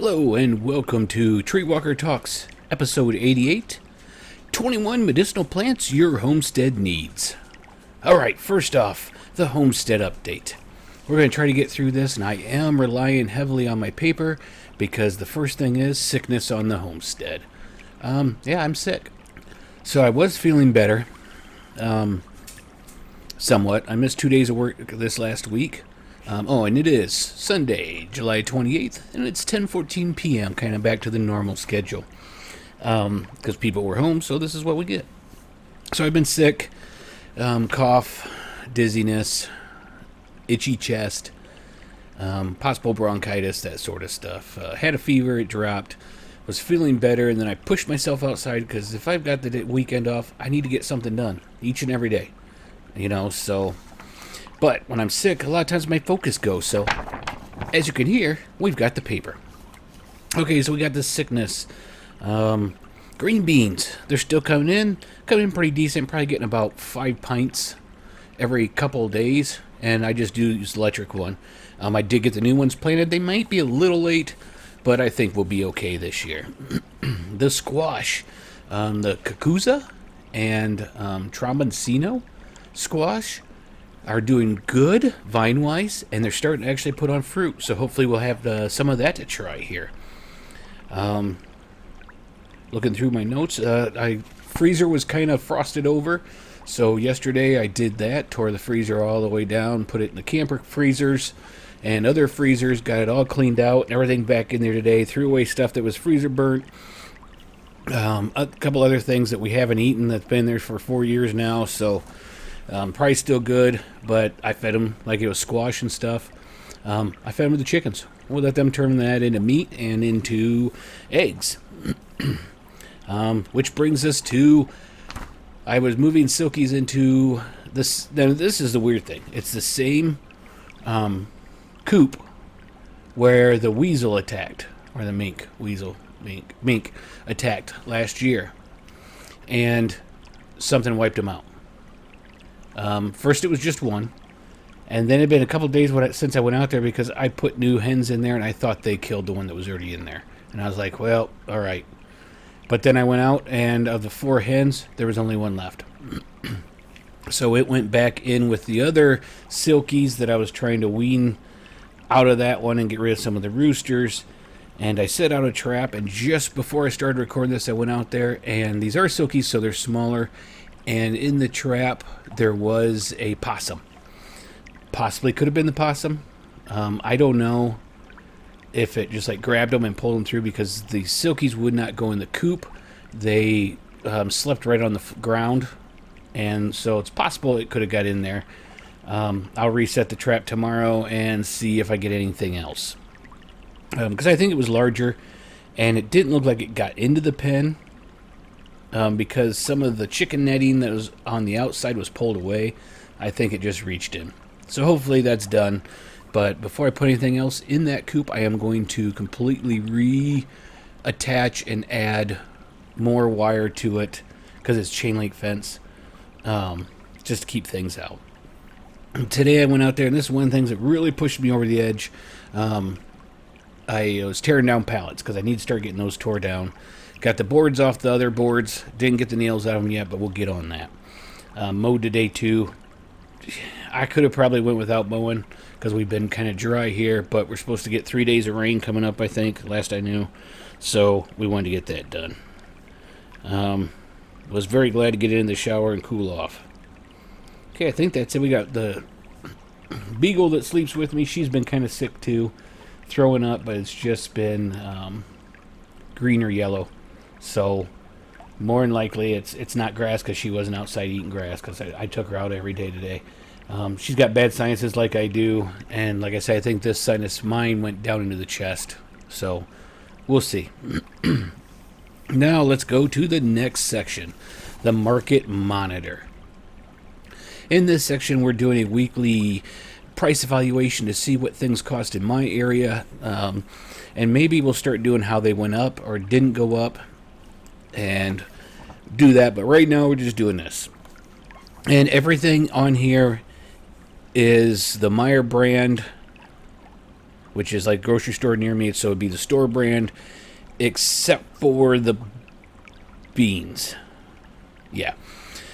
Hello and welcome to TreeWalker Talks, episode 88, 21 medicinal plants your homestead needs. Alright, first off, the homestead update. We're going to try to get through this, and I am relying heavily on my paper because the first thing is sickness on the homestead. I'm sick. So I was feeling better, somewhat. I missed 2 days of work this last week. And it is Sunday, July 28th, and it's 10:14 p.m., kind of back to the normal schedule. Because people were home, so this is what we get. So I've been sick, cough, dizziness, itchy chest, possible bronchitis, that sort of stuff. Had a fever, it dropped, was feeling better, and then I pushed myself outside, because if I've got the weekend off, I need to get something done, each and every day. So... But when I'm sick, a lot of times my focus goes. So, as you can hear, we've got the paper. Okay, so we got this sickness. Green beans, they're still coming in pretty decent. Probably getting about 5 pints every couple of days. And I just do use the electric one. I did get the new ones planted. They might be a little late, but I think we'll be okay this year. The squash, the Kakuza and Trombonsino squash are doing good vine-wise, and they're starting to actually put on fruit, so hopefully we'll have some of that to try here. Looking through my notes, freezer was kind of frosted over, so yesterday I did that, tore the freezer all the way down, put it in the camper freezers and other freezers, got it all cleaned out, and everything back in there today, threw away stuff that was freezer burnt. A couple other things that we haven't eaten that's been there for 4 years now, so... probably still good, but I fed them like it was squash and stuff. I fed them with the chickens. We'll let them turn that into meat and into eggs. Which brings us to... I was moving silkies into this... Now, this is the weird thing. It's the same coop where the weasel attacked. Or the mink attacked last year. And something wiped them out. First it was just one, and then it had been a couple of days since I went out there because I put new hens in there, and I thought they killed the one that was already in there. And I was like, well, all right. But then I went out, and of the 4 hens, there was only one left. So it went back in with the other silkies that I was trying to wean out of that one and get rid of some of the roosters. And I set out a trap, and just before I started recording this, I went out there, and these are silkies, so they're smaller. And in the trap, there was a possum. Possibly could have been the possum. I don't know if it just grabbed them and pulled them through because the silkies would not go in the coop. They slept right on the ground. And so it's possible it could have got in there. I'll reset the trap tomorrow and see if I get anything else. Because I think it was larger. And it didn't look like it got into the pen. Because some of the chicken netting that was on the outside was pulled away. I think it just reached in. So hopefully that's done. But before I put anything else in that coop, I am going to completely reattach and add more wire to it because it's chain link fence, just to keep things out. Today I went out there, and this is one of the things that really pushed me over the edge. I was tearing down pallets because I need to start getting those tore down. Got the boards off the other boards. Didn't get the nails out of them yet, but we'll get on that. Mowed today, too. I could have probably went without mowing because we've been kind of dry here, but we're supposed to get 3 days of rain coming up, I think, last I knew. So we wanted to get that done. Was very glad to get in the shower and cool off. Okay, I think that's it. We got the beagle that sleeps with me. She's been kind of sick, too. Throwing up, but it's just been green or yellow. So, more than likely, it's not grass because she wasn't outside eating grass because I took her out every day today. She's got bad sinuses like I do, and like I said, I think this sinus, mine went down into the chest. So, we'll see. Now, let's go to the next section, the Market Monitor. In this section, we're doing a weekly price evaluation to see what things cost in my area, and maybe we'll start doing how they went up or didn't go up and do that. But right now we're just doing this, and everything on here is the Meyer brand which is like grocery store near me, so it'd be the store brand, except for the beans. Yeah.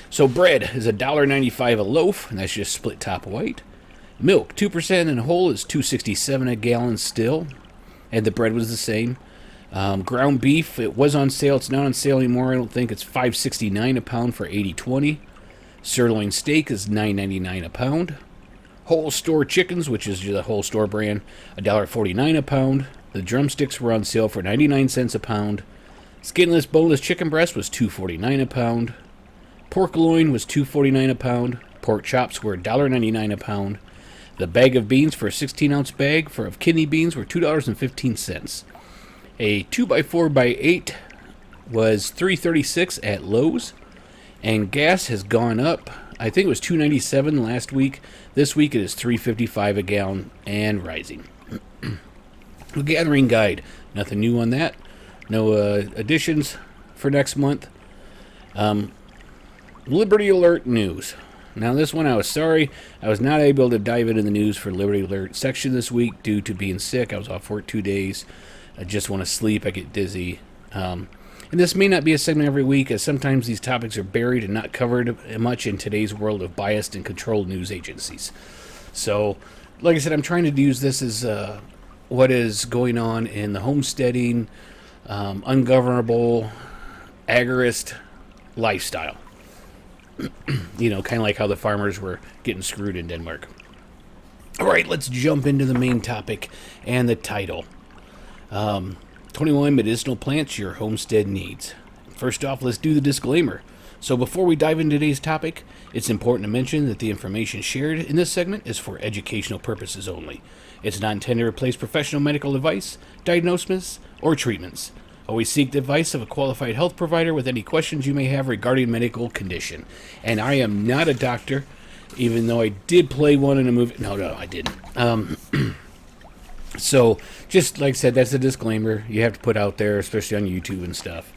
So bread is $1.95 a loaf, and that's just split top white. Milk, 2% in whole, is $2.67 a gallon still, and the bread was the same. Ground beef, it was on sale. It's not on sale anymore, I don't think. It's $5.69 a pound for 80/20. Sirloin steak is $9.99 a pound. Whole store chickens, which is the whole store brand, $1.49 a pound. The drumsticks were on sale for 99 cents a pound. Skinless, boneless chicken breast was $2.49 a pound. Pork loin was $2.49 a pound. Pork chops were $1.99 a pound. The bag of beans for a 16-ounce bag of kidney beans were $2.15. A 2x4x8 was $3.36 at Lowe's. And gas has gone up. I think it was $2.97 last week. This week it is $3.55 a gallon and rising. The gathering guide. Nothing new on that. No additions for next month. Liberty Alert news. Now this one I was sorry. I was not able to dive into the news for Liberty Alert section this week due to being sick. I was off work 2 days. I just want to sleep. I get dizzy. And this may not be a segment every week, as sometimes these topics are buried and not covered much in today's world of biased and controlled news agencies. So, like I said, I'm trying to use this as what is going on in the homesteading, ungovernable, agorist lifestyle. You know, kind of like how the farmers were getting screwed in Denmark. All right, let's jump into the main topic and the title. 21 medicinal plants your homestead needs. First off, let's do the disclaimer. So before we dive into today's topic, it's important to mention that the information shared in this segment is for educational purposes only. It's not intended to replace professional medical advice, diagnosis, or treatments. Always seek the advice of a qualified health provider with any questions you may have regarding medical condition. And I am not a doctor, even though I did play one in a movie. No, I didn't. So, just like I said, that's a disclaimer you have to put out there, especially on YouTube and stuff.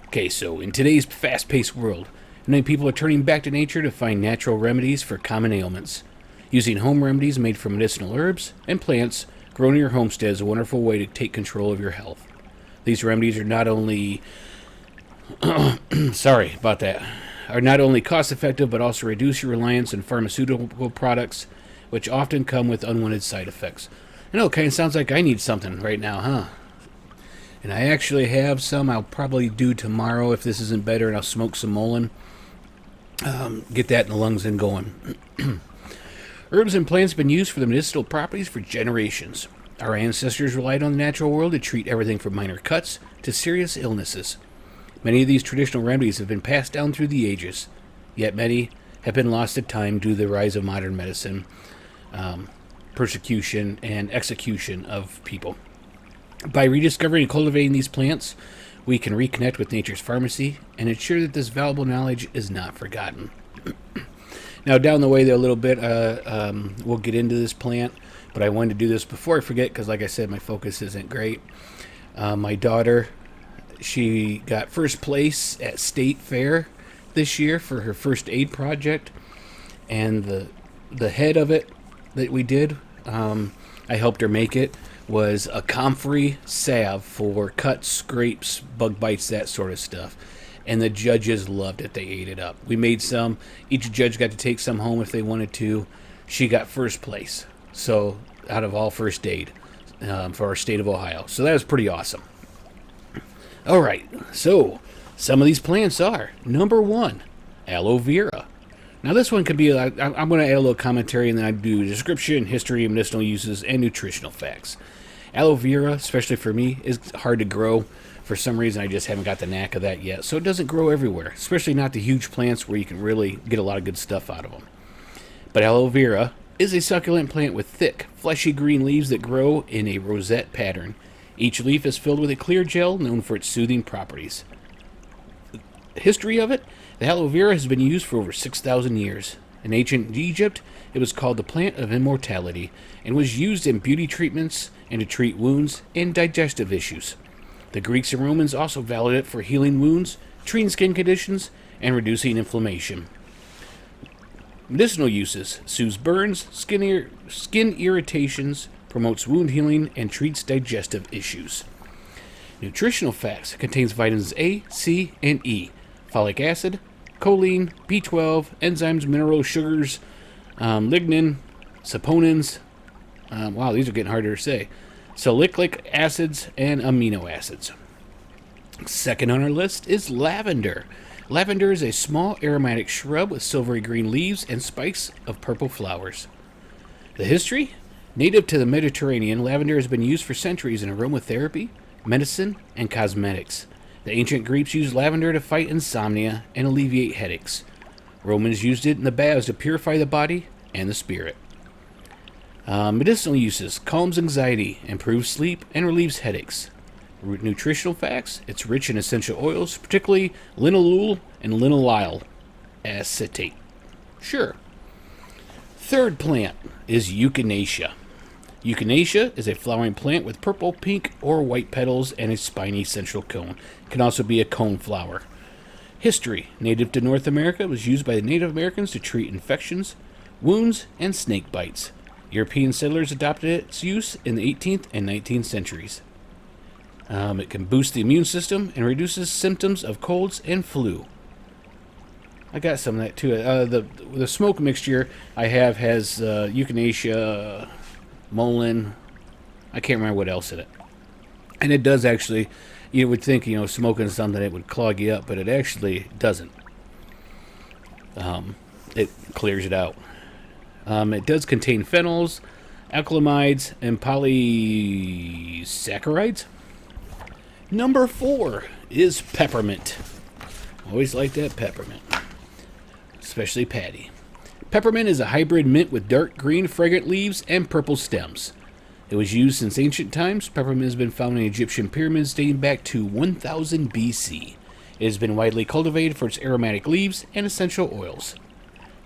Okay, so in today's fast-paced world, many people are turning back to nature to find natural remedies for common ailments. Using home remedies made from medicinal herbs and plants grown in your homestead is a wonderful way to take control of your health. These remedies are not only are not only cost-effective, but also reduce your reliance on pharmaceutical products, which often come with unwanted side effects. I know, it kind of sounds like I need something right now, huh? And I actually have some I'll probably do tomorrow if this isn't better, and I'll smoke some mullein. Get that in the lungs and going. Herbs and plants have been used for their medicinal properties for generations. Our ancestors relied on the natural world to treat everything from minor cuts to serious illnesses. Many of these traditional remedies have been passed down through the ages, yet many have been lost to time due to the rise of modern medicine, persecution, and execution of people. By rediscovering and cultivating these plants, we can reconnect with nature's pharmacy and ensure that this valuable knowledge is not forgotten. Now, down the way there a little bit, we'll get into this plant, but I wanted to do this before I forget because, like I said, my focus isn't great. My daughter, she got first place at State Fair this year for her first aid project, and the head of it that we did, I helped her make it, was a comfrey salve for cuts, scrapes, bug bites, that sort of stuff. And the judges loved it. They ate it up. We made some. Each judge got to take some home if they wanted to. She got first place. So, out of all first aid for our state of Ohio. So that was pretty awesome. All right. So, some of these plants are, number 1, aloe vera. Now, this one could be, I'm going to add a little commentary, and then I do description, history, medicinal uses, and nutritional facts. Aloe vera, especially for me, is hard to grow. For some reason, I just haven't got the knack of that yet. So it doesn't grow everywhere, especially not the huge plants where you can really get a lot of good stuff out of them. But aloe vera is a succulent plant with thick, fleshy green leaves that grow in a rosette pattern. Each leaf is filled with a clear gel known for its soothing properties. The history of it? The aloe vera has been used for over 6,000 years. In ancient Egypt, it was called the plant of immortality and was used in beauty treatments and to treat wounds and digestive issues. The Greeks and Romans also valued it for healing wounds, treating skin conditions, and reducing inflammation. Medicinal uses: soothes burns, skin irritations, promotes wound healing, and treats digestive issues. Nutritional facts: contains vitamins A, C, and E, folic acid, choline, B12, enzymes, minerals, sugars, lignin, saponins. Wow, these are getting harder to say. Salicylic acids and amino acids. Second on our list is lavender. Lavender is a small aromatic shrub with silvery green leaves and spikes of purple flowers. The history? Native to the Mediterranean, lavender has been used for centuries in aromatherapy, medicine, and cosmetics. The ancient Greeks used lavender to fight insomnia and alleviate headaches. Romans used it in the baths to purify the body and the spirit. Medicinal uses: calms anxiety, improves sleep, and relieves headaches. Nutritional facts: it's rich in essential oils, particularly linalool and linolyl acetate. Sure. Third plant is Echinacea. Echinacea is a flowering plant with purple, pink, or white petals and a spiny central cone. It can also be a cone flower. History: native to North America, was used by the Native Americans to treat infections, wounds, and snake bites. European settlers adopted its use in the 18th and 19th centuries. It can boost the immune system and reduces symptoms of colds and flu. I got some of that too. The smoke mixture I have has Echinacea, mullein. I can't remember what else in it. And it does actually, you would think, smoking something it would clog you up, but it actually doesn't. It clears it out. It does contain phenols, alkylamides, and polysaccharides. Number 4 is peppermint. Always like that peppermint. Especially Patty. Peppermint is a hybrid mint with dark green fragrant leaves and purple stems. It was used since ancient times. Peppermint has been found in Egyptian pyramids dating back to 1000 BC. It has been widely cultivated for its aromatic leaves and essential oils.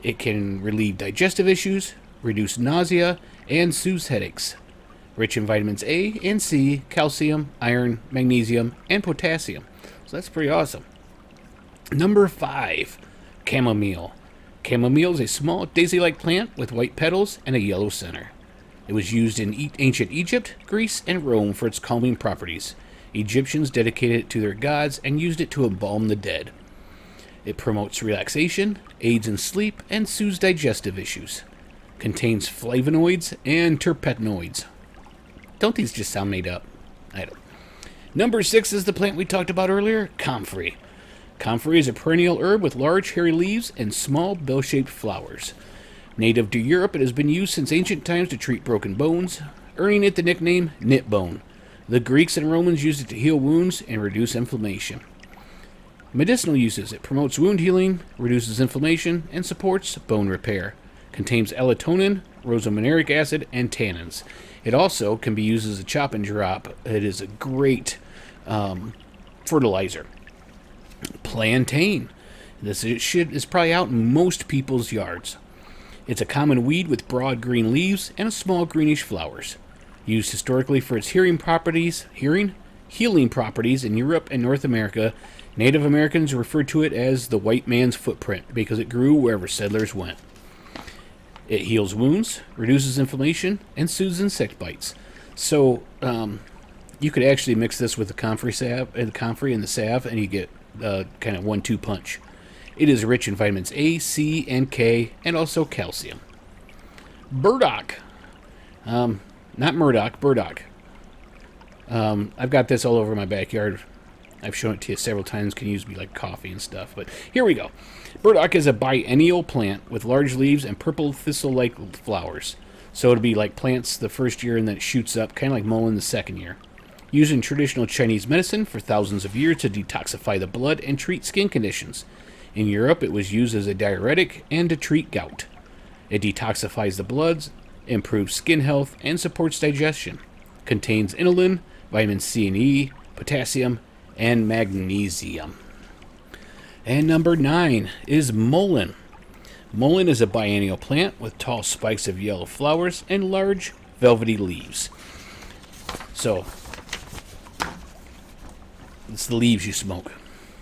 It can relieve digestive issues, reduce nausea, and soothe headaches. Rich in vitamins A and C, calcium, iron, magnesium, and potassium. So that's pretty awesome. Number 5, chamomile. Chamomile is a small daisy-like plant with white petals and a yellow center. It was used in ancient Egypt, Greece, and Rome for its calming properties. Egyptians dedicated it to their gods and used it to embalm the dead. It promotes relaxation, aids in sleep, and soothes digestive issues. Contains flavonoids and terpenoids. Don't these just sound made up? I don't. Number 6 is the plant we talked about earlier, comfrey. Comfrey is a perennial herb with large hairy leaves and small bell-shaped flowers. Native to Europe, it has been used since ancient times to treat broken bones, earning it the nickname knit bone. The Greeks and Romans used it to heal wounds and reduce inflammation. Medicinal uses: it promotes wound healing, reduces inflammation, and supports bone repair. Contains elatonin, rosmarinic acid, and tannins. It also can be used as a chop and drop. It is a great fertilizer. Plantain. This is probably out in most people's yards. It's a common weed with broad green leaves and a small greenish flowers. Used historically for its healing properties in Europe and North America. Native Americans referred to it as the white man's footprint because it grew wherever settlers went. It heals wounds, reduces inflammation, and soothes insect bites. So you could actually mix this with the comfrey and the salve, and you get kind of 1-2 punch. It is rich in vitamins A, C, and K, and also calcium. Burdock. Not Murdoch, burdock. I've got this all over my backyard. I've shown it to you several times. Can use me like coffee and stuff. But here we go. Burdock is a biennial plant with large leaves and purple thistle-like flowers. So it'll be like plants the first year and then it shoots up, kind of like mullein the second year. Used in traditional Chinese medicine for thousands of years to detoxify the blood and treat skin conditions. In Europe, it was used as a diuretic and to treat gout. It detoxifies the bloods, improves skin health, and supports digestion. Contains inulin, vitamin C and E, potassium, and magnesium. And number 9 is mullein. Mullein is a biennial plant with tall spikes of yellow flowers and large velvety leaves. So, it's the leaves you smoke.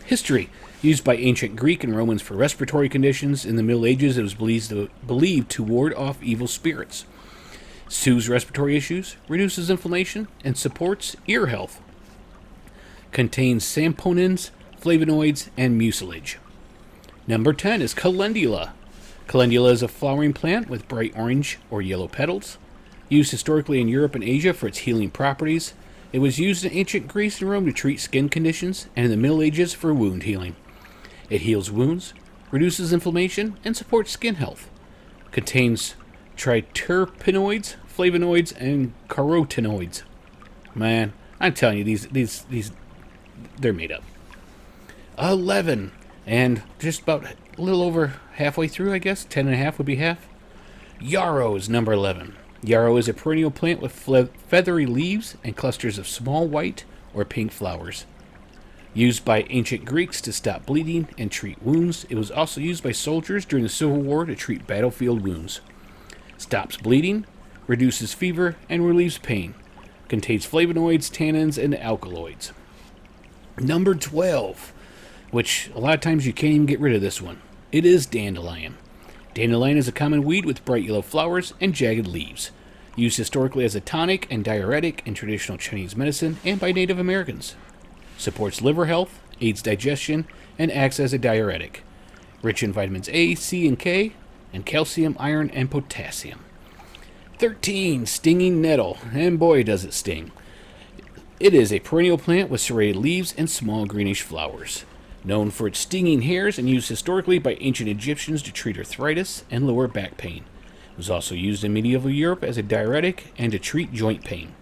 History. Used by ancient Greek and Romans for respiratory conditions. In the Middle Ages, it was believed to ward off evil spirits. soothes respiratory issues, reduces inflammation, and supports ear health. Contains saponins, flavonoids, and mucilage. Number 10 is calendula. Calendula is a flowering plant with bright orange or yellow petals. Used historically in Europe and Asia for its healing properties. It was used in ancient Greece and Rome to treat skin conditions, and in the Middle Ages for wound healing. It heals wounds, reduces inflammation, and supports skin health. Contains triterpenoids, flavonoids, and carotenoids. Man, I'm telling you, these they're made up. 11, and just about a little over halfway through, I guess. 10 and a half would be half. Yarrow is number 11. Yarrow is a perennial plant with feathery leaves and clusters of small white or pink flowers. Used by ancient Greeks to stop bleeding and treat wounds, it was also used by soldiers during the Civil War to treat battlefield wounds. Stops bleeding, reduces fever, and relieves pain. Contains flavonoids, tannins, and alkaloids. Number 12, which a lot of times you can't even get rid of this one. It is dandelion. Dandelion is a common weed with bright yellow flowers and jagged leaves. Used historically as a tonic and diuretic in traditional Chinese medicine and by Native Americans. Supports liver health, aids digestion, and acts as a diuretic. Rich in vitamins A, C, and K, and calcium, iron, and potassium. 13. Stinging nettle. And boy, does it sting. It is a perennial plant with serrated leaves and small greenish flowers. Known for its stinging hairs and used historically by ancient Egyptians to treat arthritis and lower back pain. It was also used in medieval Europe as a diuretic and to treat joint pain.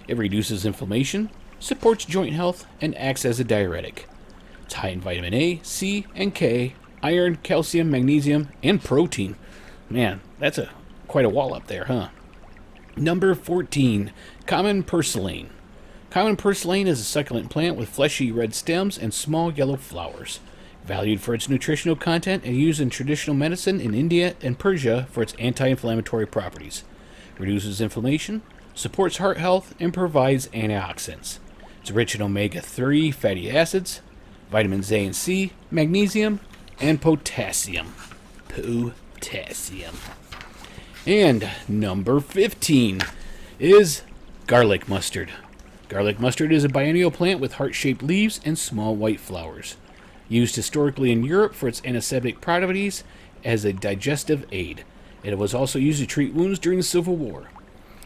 It reduces inflammation, supports joint health, and acts as a diuretic. It's high in vitamin A, C, and K, iron, calcium, magnesium, and protein. Man, that's quite a wall up there, huh? Number 14, common purslane. Common purslane is a succulent plant with fleshy red stems and small yellow flowers. Valued for its nutritional content and used in traditional medicine in India and Persia for its anti-inflammatory properties. Reduces inflammation, supports heart health, and provides antioxidants. It's rich in omega-3 fatty acids, vitamins A and C, magnesium, and potassium. Potassium. And number 15 is garlic mustard. Garlic mustard is a biennial plant with heart-shaped leaves and small white flowers. Used historically in Europe for its antiseptic properties as a digestive aid. It was also used to treat wounds during the Civil War.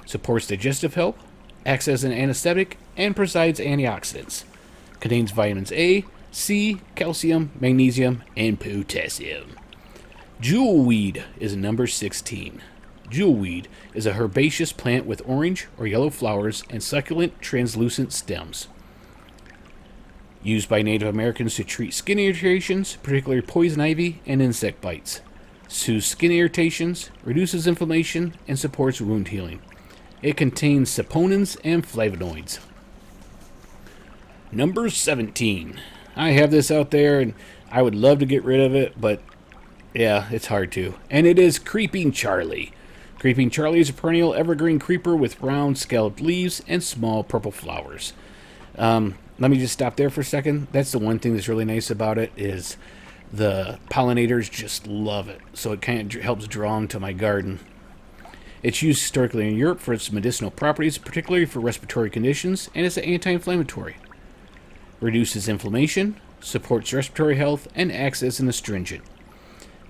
Supports digestive health, acts as an anesthetic, and provides antioxidants. Contains vitamins A, C, calcium, magnesium, and potassium. Jewelweed is number 16. Jewelweed is a herbaceous plant with orange or yellow flowers and succulent translucent stems. Used by Native Americans to treat skin irritations, particularly poison ivy and insect bites. Soothes skin irritations, reduces inflammation, and supports wound healing. It contains saponins and flavonoids. Number 17. I have this out there and I would love to get rid of it, but yeah, it's hard to. And it is Creeping Charlie. Creeping Charlie is a perennial evergreen creeper with round scalloped leaves and small purple flowers. Let me just stop there for a second. That's the one thing that's really nice about it is the pollinators just love it. So it kind of helps draw them to my garden. It's used historically in Europe for its medicinal properties, particularly for respiratory conditions, and as an anti-inflammatory. Reduces inflammation, supports respiratory health, and acts as an astringent.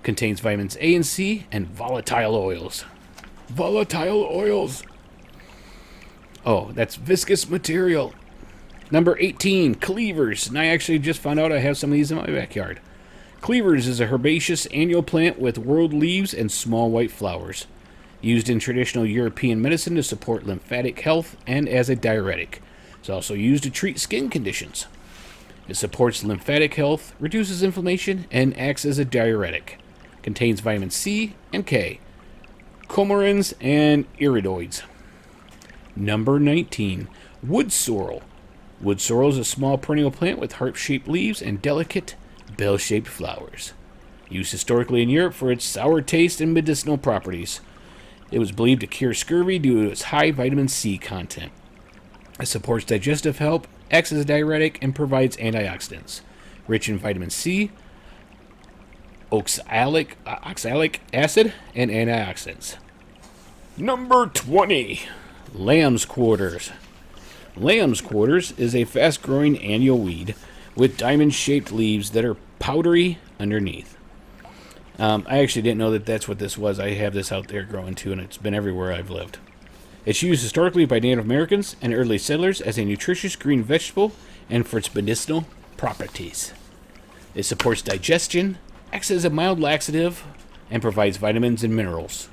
Contains vitamins A and C and volatile oils. Volatile oils! Oh, that's viscous material. Number 18, cleavers. And I actually just found out I have some of these in my backyard. Cleavers is a herbaceous annual plant with whorled leaves and small white flowers. Used in traditional European medicine to support lymphatic health and as a diuretic. It's also used to treat skin conditions. It supports lymphatic health, reduces inflammation, and acts as a diuretic. Contains vitamin C and K, coumarins, and iridoids. Number 19, wood sorrel. Wood sorrel is a small perennial plant with heart-shaped leaves and delicate, bell-shaped flowers. Used historically in Europe for its sour taste and medicinal properties. It was believed to cure scurvy due to its high vitamin C content. It supports digestive health, acts as a diuretic, and provides antioxidants. Rich in vitamin C, oxalic acid, and antioxidants. Number 20, lamb's quarters. Lamb's quarters is a fast-growing annual weed with diamond-shaped leaves that are powdery underneath. I actually didn't know that that's what this was. I have this out there growing too, and it's been everywhere I've lived. It's used historically by Native Americans and early settlers as a nutritious green vegetable and for its medicinal properties. It supports digestion, acts as a mild laxative, and provides vitamins and minerals.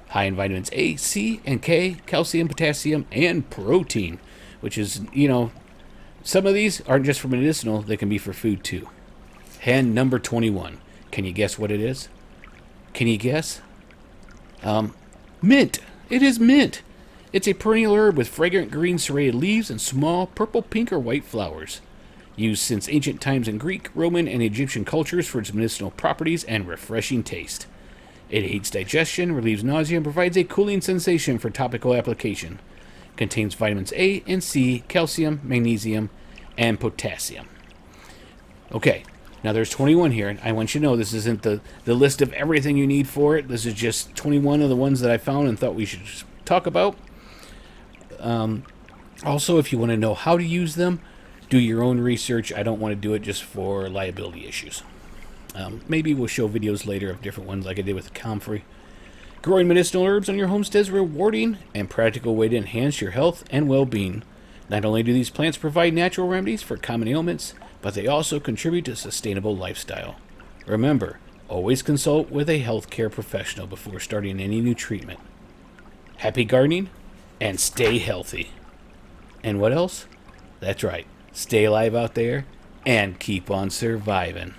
High in vitamins A, C, and K, calcium, potassium, and protein, which is, some of these aren't just for medicinal, they can be for food too. And number 21. Can you guess what it is? Can you guess? Mint. It is mint. It's a perennial herb with fragrant green serrated leaves and small purple, pink, or white flowers. Used since ancient times in Greek, Roman, and Egyptian cultures for its medicinal properties and refreshing taste. It aids digestion, relieves nausea, and provides a cooling sensation for topical application. Contains vitamins A and C, calcium, magnesium, and potassium. Okay, now there's 21 here, and I want you to know this isn't the list of everything you need for it. This is just 21 of the ones that I found and thought we should talk about. Also, if you want to know how to use them, do your own research. I don't want to do it just for liability issues. Maybe we'll show videos later of different ones like I did with comfrey. Growing medicinal herbs on your homestead is a rewarding and practical way to enhance your health and well-being. Not only do these plants provide natural remedies for common ailments, but they also contribute to a sustainable lifestyle. Remember, always consult with a healthcare professional before starting any new treatment. Happy gardening, and stay healthy. And what else? That's right, stay alive out there, and keep on surviving.